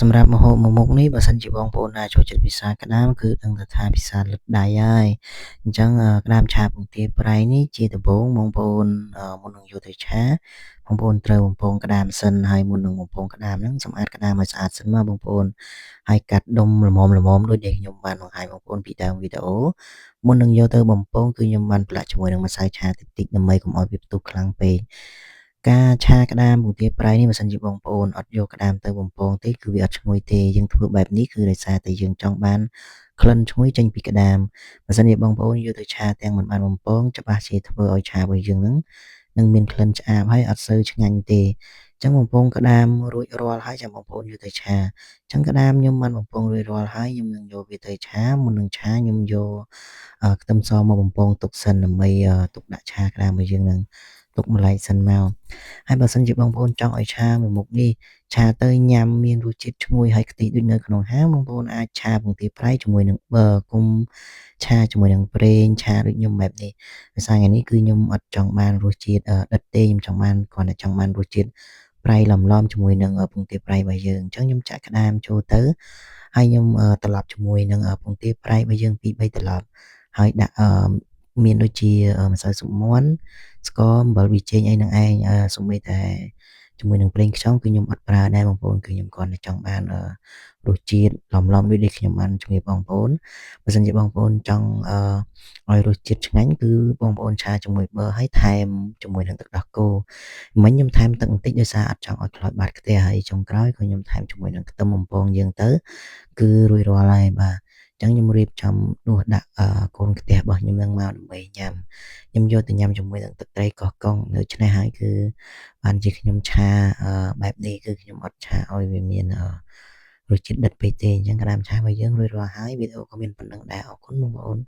សម្រាប់ម្ហូបមួយមុខនេះបើសិនជាបងប្អូនណាចូលចិត្តពិសាក្តាមគឺដឹងតែថាពិសាលឹកដៃហើយអញ្ចឹងក្តាមឆាពងទាប្រៃនេះជាដំបូងបងប្អូនមុននឹងយកទៅឆាបងប្អូនត្រូវបំពងក្តាមសិនហើយមុននឹងបំពងក្តាមហ្នឹងសម្អាតក្តាមឲ្យស្អាតសិនមកបងប្អូនហើយកាត់ដុំល្មមៗដូចដែលខ្ញុំបានបង្ហាញបងប្អូនពីដើមវីដេអូមុននឹងយកទៅបំពងគឺខ្ញុំបានប្រឡាក់ជាមួយនឹងម្សៅឆាតិចៗដើម្បីកុំឲ្យវាផ្ទុះខ្លាំងពេកការឆាក្តាមពងទាប្រៃនេះបើសិនជាបងប្អូនអត់យកក្តាមទៅបំពងទេគឺវាអត់ឈ្ងុយទេយើងធ្វើបែបនេះគឺដោយសារតែយើងចង់បានក្លិនឈ្ងុយចេញពីក្តាមបើសិនជាបងប្អូនយកទៅឆាទាំងមិនបានបំពងច្បាស់ជាធ្វើឲ្យឆារបស់យើងហ្នឹងនឹងមានក្លិនឆ្អាបហើយអត់សូវឆ្ងាញ់ទេអញ្ចឹងបំពងក្តាមរួចរាល់ហើយចាំបងប្អូនយកទៅឆាអញ្ចឹងក្តាមខ្ញុំបានបំពងរួចរាល់ហើយខ្ញុំនឹងយកវាទៅឆាមុននឹងឆាខ្ញុំយកខ្ទឹមសមកបំពងទុកសិនដើម្បីទុកដាក់ឆាក្តាមរបស់យើងនឹងទុកម្ល៉េះសិនមកហើយបើសិនជាបងប្អូនចង់ឲ្យឆាមួយមុខនេះឆាទៅញ៉ាំមានរសជាតិឈ្ងុយហើយខ្ទិះដូចនៅក្នុងហាងបងប្អូនអាចឆាពងទាប្រៃជាមួយនឹងគុំឆាជាមួយនឹងប្រេងឆាដូចខ្ញុំបែបនេះដោយសារថ្ងៃនេះគឺខ្ញុំអត់ចង់បានរសជាតិដិតទេខ្ញុំចង់បានគ្រាន់តែចង់បានរសជាតិប្រៃឡំៗជាមួយនឹងពងទាប្រៃរបស់យើងអញ្ចឹងខ្ញុំចាក់ក្តាមចូលទៅហើយខ្ញុំត្រឡប់ជាមួយនឹងពងទាប្រៃរបស់យើង2-3ត្រឡប់ហើយដាក់មានដូចជាម្សៅស៊ុបមាន់ស្ករអំបិលប៊ីចេងអីហ្នឹងឯងសូម្បីតែជាមួយនឹងប្រេងខ្យងគឺខ្ញុំអត់ប្រើដែរបងប្អូនគឺខ្ញុំគ្រាន់តែចង់បានរសជាតិឡំៗដូចដែលខ្ញុំបានជម្រាបបងប្អូនបើសិនជាបងប្អូនចង់ឲ្យរសជាតិឆ្ងាញ់គឺបងប្អូនឆាជាមួយប័រហើយថែមជាមួយនឹងទឹកដោះគោមិញខ្ញុំថែមទឹកបន្តិចដោយសារអត់ចង់ឲ្យខ្លោចបាតខ្ទះហើយចុងក្រោយក៏ខ្ញុំថែមជាមួយនឹងខ្ទឹមបំពងយើងទៅគឺរួចរាល់ហើយបាទអញ្ចឹងខ្ញុំរៀបចំដួសដាក់កូនខ្ទះរបស់ខ្ញុំនឹងមកដើម្បីញ៉ាំខ្ញុំយកទៅញ៉ាំជាមួយនឹងទឹកត្រីកោះកុងដូច្នេះហើយគឺបានជាខ្ញុំឆាបែបនេះគឺខ្ញុំអត់ឆាឲ្យវាមានរសជាតិដិតពេកទេអញ្ចឹងក្តាមឆារបស់យើងរួចរាល់ហើយវីដេអូក៏មានប៉ុណ្្នឹងដែរអរគុណបងប្អូន